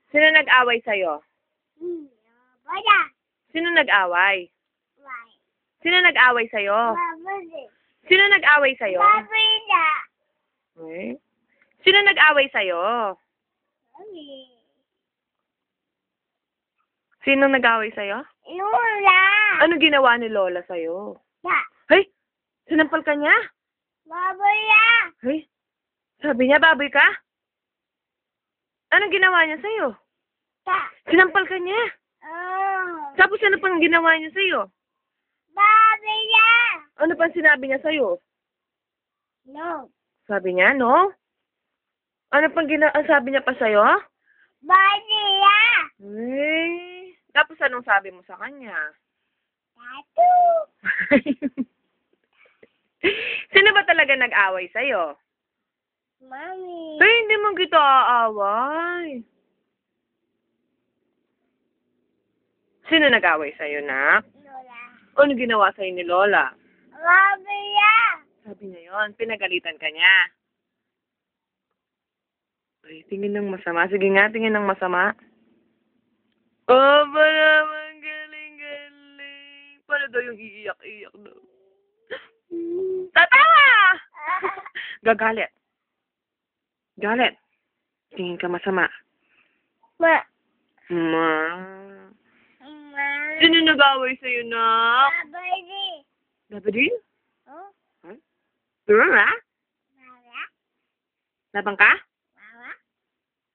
Sino nag-away sa'yo? Wala. Sino nag-away? Why? Sino nag-away sa'yo? Mabili. Sino nag-away sa'yo? Mabila. Eh? Sino nag-away sa'yo? Mami. Sino nag-away sa'yo? Lula. Ano ginawa ni Lola sa'yo? Ta. Hey! Sinampal ka niya? Mabila. Hey! Sabi niya, baboy ka? Anong ginawa niya sa'yo? Ta. Sinampal ka niya. Oh. Tapos ano pang ginawa niya sa'yo? Mabila. Ano pang sinabi niya sa'yo? No. Sabi niya, no? Ano pang sabi niya pa sa'yo? Mabila. Eh, tapos anong sabi mo sa kanya? Tattoo. Sino ba talaga nag-away sa'yo? Mami. Eh, hindi mo kita aaway. Sino nag-away sa'yo, nak? Lola. Ano ginawa sa'yo ni Lola? Mabila. Sabi niya yun, pinagalitan ka niya. Ay, tingin ng masama. Sige nga, tingin ng masama. Oh, ba naman, galing-galing. Paano daw yung iiyak-iyak daw? Tatawa! Gagalit. Galit. Tingin ka masama. Ma. Ma. Ma. Sino nag-away sa'yo, nak? Mabili. Labadi? Oh. Turun, ha? Mama. Labang ka? Mama.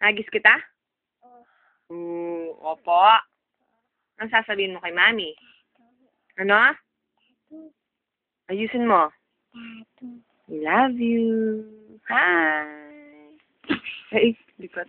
Agis kita? Oh. Opo. Ang sasabihin mo kay Mami? Ano? Ayusin mo. Tattoo. I love you. Hi. Ay, di pa.